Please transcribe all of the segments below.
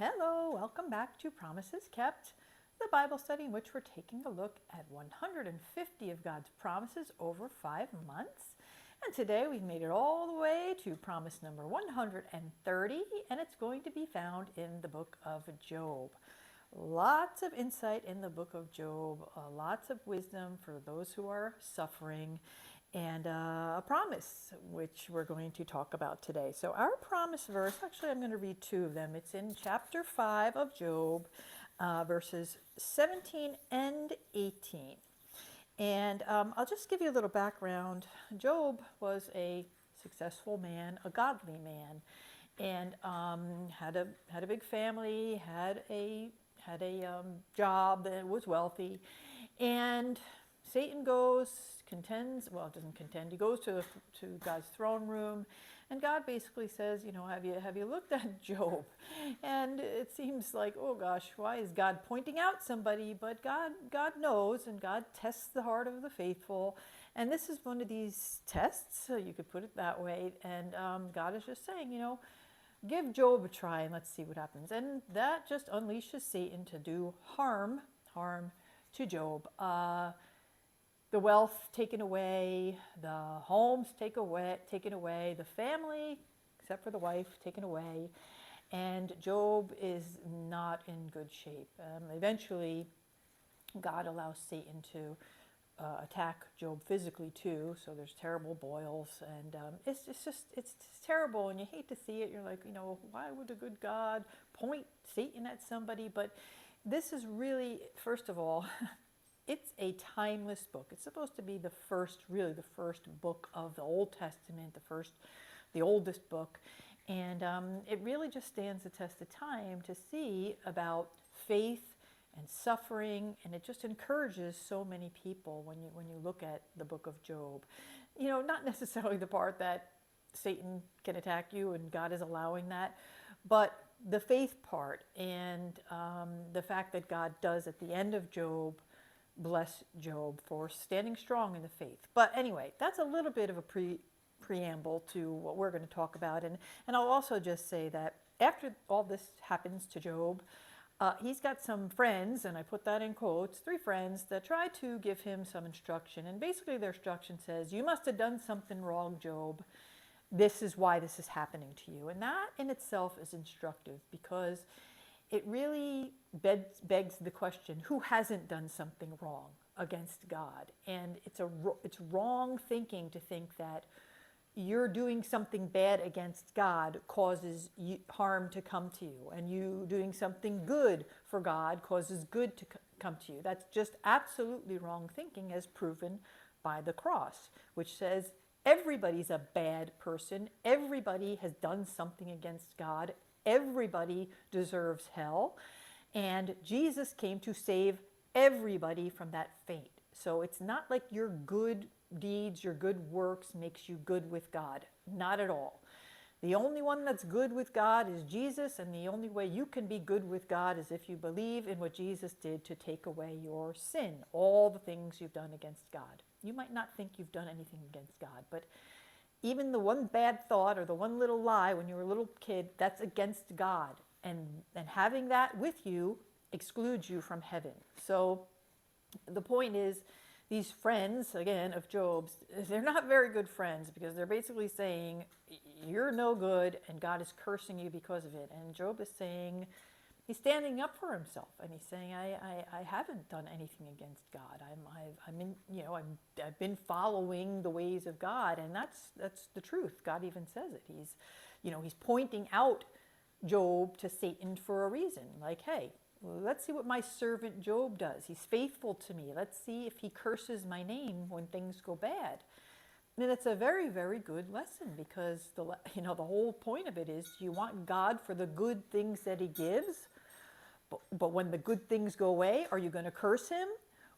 Hello, welcome back to Promises Kept, the Bible study in which we're taking a look at 150 of God's promises over 5 months. And today we've made it all the way to promise number 130, and it's going to be found in the book of Job. Lots of insight in the book of Job, lots of wisdom for those who are suffering, and a promise which we're going to talk about today. So our promise verse, actually I'm going to read two of them. It's in chapter 5 of Job, verses 17 and 18. And I'll just give you a little background. Job was a successful man, a godly man, and had a big family, had a job that was wealthy, and Satan doesn't contend. He goes to God's throne room, and God basically says, have you looked at Job? And it seems like, oh gosh, why is God pointing out somebody? But God knows, and God tests the heart of the faithful. And this is one of these tests, so you could put it that way. And God is just saying, give Job a try and let's see what happens. And that just unleashes Satan to do harm to Job. The wealth taken away, the homes taken away, the family, except for the wife, taken away, and Job is not in good shape. Eventually, God allows Satan to attack Job physically too, so there's terrible boils, and it's terrible, and you hate to see it. You're like, why would a good God point Satan at somebody? But this is really, first of all, it's a timeless book. It's supposed to be the first book of the Old Testament, the oldest book. And it really just stands the test of time to see about faith and suffering, and it just encourages so many people when you look at the book of Job. Not necessarily the part that Satan can attack you and God is allowing that, but the faith part, and the fact that God does at the end of Job bless Job for standing strong in the faith. But anyway, that's a little bit of a preamble to what we're going to talk about. And I'll also just say that after all this happens to Job, he's got some friends, and I put that in quotes, 3 friends that try to give him some instruction. And basically their instruction says, you must have done something wrong, Job. This is why this is happening to you. And that in itself is instructive, because it really begs the question, who hasn't done something wrong against God? And it's wrong thinking to think that you're doing something bad against God causes harm to come to you, and you doing something good for God causes good to come to you. That's just absolutely wrong thinking, as proven by the cross, which says everybody's a bad person, everybody has done something against God, everybody deserves hell, and Jesus came to save everybody from that fate. So it's not like your good deeds, your good works makes you good with God. Not at all. The only one that's good with God is Jesus, and the only way you can be good with God is if you believe in what Jesus did to take away your sin, all the things you've done against God. You might not think you've done anything against God, but even the one bad thought or the one little lie when you were a little kid, that's against God. And having that with you excludes you from heaven. So the point is, these friends, again, of Job's, they're not very good friends, because they're basically saying, you're no good and God is cursing you because of it. And Job is saying, he's standing up for himself, and he's saying, I haven't done anything against God. I've been following the ways of God, and that's the truth. God even says it. He's pointing out Job to Satan for a reason. Like, hey, let's see what my servant Job does. He's faithful to me. Let's see if he curses my name when things go bad. And it's a very, very good lesson, because the whole point of it is, you want God for the good things that he gives, but when the good things go away, are you going to curse him?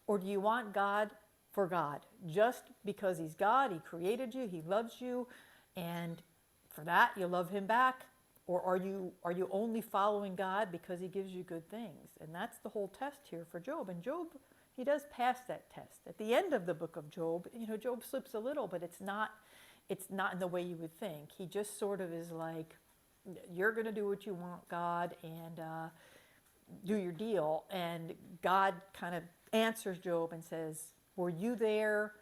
Or do you want God for God? Just because he's God, he created you, he loves you, and for that you love him back? Or are you only following God because he gives you good things? And that's the whole test here for Job. And Job, he does pass that test. At the end of the book of Job, Job slips a little, but it's not in the way you would think. He just sort of is like, you're going to do what you want, God, and do your deal. And God kind of answers Job and says, were you there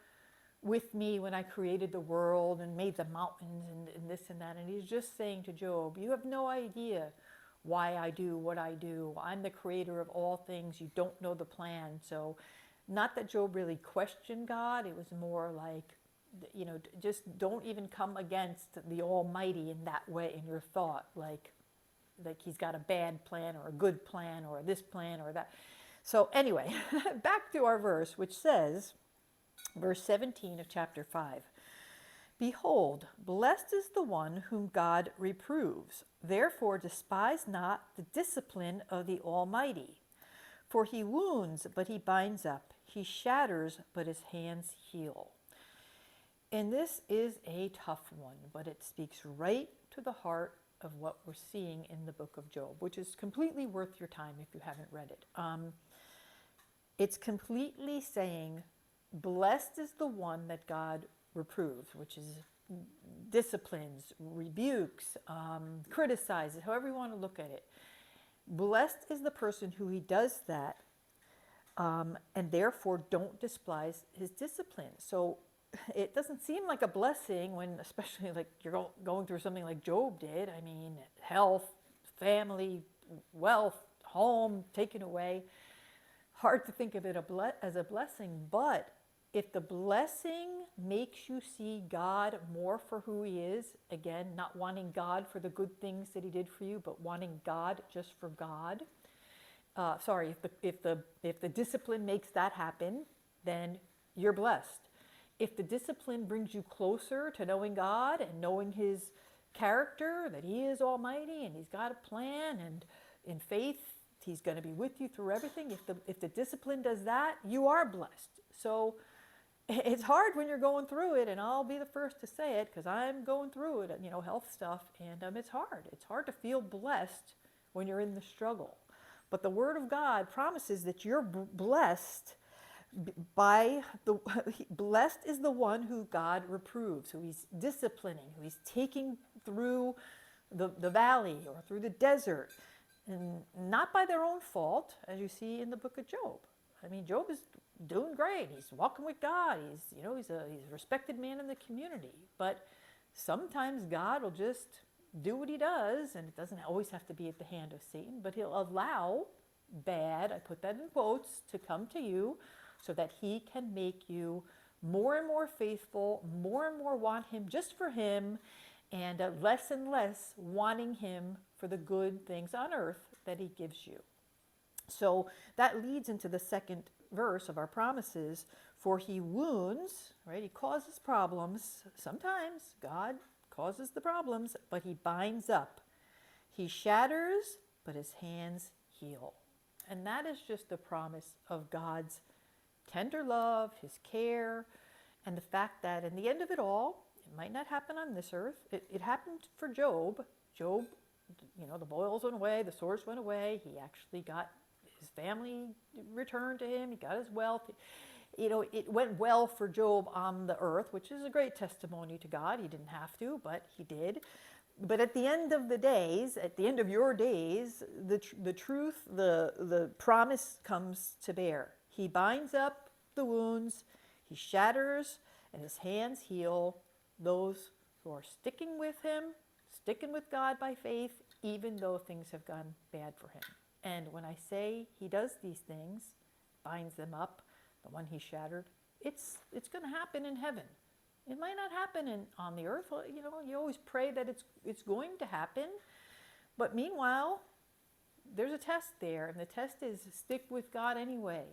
with me when I created the world and made the mountains and this and that? And he's just saying to Job, you have no idea why I do what I do. I'm the creator of all things. You don't know the plan. So not that Job really questioned God. It was more like, just don't even come against the Almighty in that way in your thought, like he's got a bad plan or a good plan or this plan or that. So anyway, back to our verse, which says, verse 17 of chapter 5, behold, blessed is the one whom God reproves. Therefore despise not the discipline of the Almighty. For he wounds, but he binds up. He shatters, but his hands heal. And this is a tough one, but it speaks right to the heart of what we're seeing in the book of Job, which is completely worth your time if you haven't read it. It's completely saying, blessed is the one that God reproves, which is disciplines, rebukes, criticizes, however you want to look at it. Blessed is the person who he does that, and therefore don't despise his discipline. So it doesn't seem like a blessing when, especially like you're going through something like Job did. I mean, health, family, wealth, home taken away. Hard to think of it as a blessing, but if the blessing makes you see God more for who he is, again, not wanting God for the good things that he did for you, but wanting God just for God. If the discipline makes that happen, then you're blessed. If the discipline brings you closer to knowing God and knowing his character, that he is almighty and he's got a plan, and in faith he's going to be with you through everything, if the discipline does that, you are blessed. So it's hard when you're going through it, and I'll be the first to say it because I'm going through it, health stuff, and it's hard. It's hard to feel blessed when you're in the struggle. But the Word of God promises that you're blessed blessed is the one who God reproves, who he's disciplining, who he's taking through the valley or through the desert, and not by their own fault, as you see in the book of Job. I mean, Job is doing great. He's walking with God. He's a respected man in the community. But sometimes God will just do what he does, and it doesn't always have to be at the hand of Satan, but he'll allow bad, I put that in quotes, to come to you so that he can make you more and more faithful, more and more want him just for him, and less and less wanting him for the good things on earth that he gives you. So that leads into the second verse of our promises. For he wounds, right? He causes problems. Sometimes God causes the problems, but he binds up. He shatters, but his hands heal. And that is just the promise of God's tender love, his care, and the fact that in the end of it all, it might not happen on this earth. It happened for Job. Job, the boils went away, the swords went away. He actually got his family returned to him. He got his wealth. It went well for Job on the earth, which is a great testimony to God. He didn't have to, but he did. But at the end of the days, at the end of your days, the truth, the promise comes to bear. He binds up the wounds, he shatters, and his hands heal those who are sticking with him, sticking with God by faith, even though things have gone bad for him. And when I say he does these things, binds them up, the one he shattered, it's going to happen in heaven. It might not happen on the earth. Well, you always pray that it's going to happen. But meanwhile, there's a test there, and the test is stick with God anyway.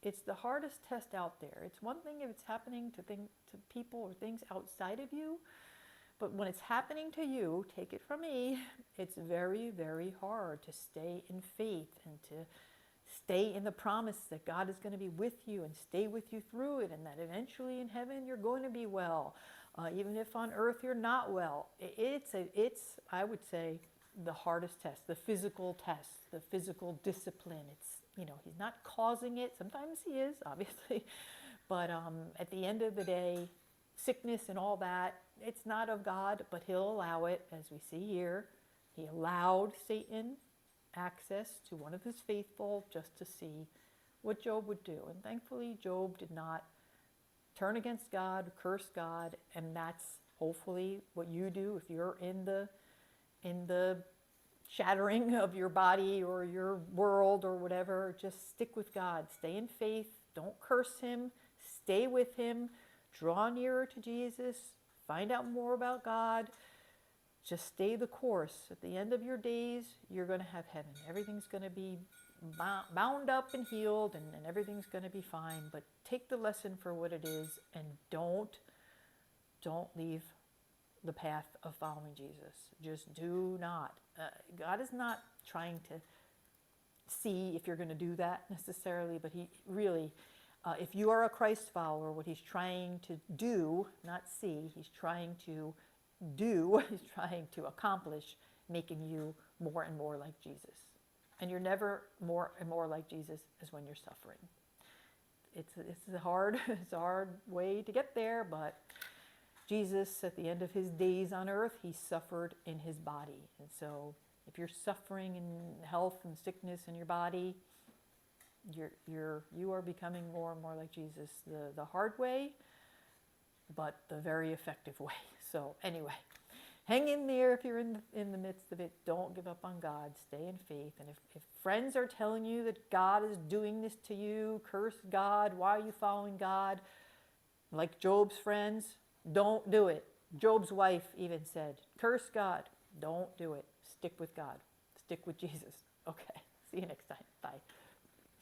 It's the hardest test out there. It's one thing if it's happening to people or things outside of you, but when it's happening to you, take it from me, it's very, very hard to stay in faith and to stay in the promise that God is going to be with you and stay with you through it, and that eventually in heaven you're going to be well, even if on earth you're not well. It's I would say, the hardest test, the physical test, the physical discipline. It's he's not causing it. Sometimes he is, obviously, but at the end of the day, sickness and all that, it's not of God, but he'll allow it, as we see here, He allowed Satan access to one of his faithful just to see what Job would do. And thankfully, Job did not turn against God, curse God, and that's hopefully what you do if you're in the shattering of your body or your world or whatever. Just stick with God. Stay in faith. Don't curse him. Stay with him. Draw nearer to Jesus. Find out more about God. Just stay the course. At the end of your days, you're going to have heaven. Everything's going to be bound up and healed, and everything's going to be fine. But take the lesson for what it is, and don't leave the path of following Jesus. Just do not. God is not trying to see if you're going to do that necessarily, but he really, if you are a Christ follower, what he's trying to do, not see, he's trying to do, he's trying to accomplish making you more and more like Jesus. And you're never more and more like Jesus as when you're suffering. It's a hard way to get there, but Jesus, at the end of his days on earth, he suffered in his body. And so if you're suffering in health and sickness in your body, you are becoming more and more like Jesus, the hard way, but the very effective way. So anyway, hang in there if you're in the midst of it. Don't give up on God. Stay in faith. And if friends are telling you that God is doing this to you, curse God, why are you following God? Like Job's friends, don't do it. Job's wife even said, curse God. Don't do it. Stick with God. Stick with Jesus. Okay. See you next time. Bye.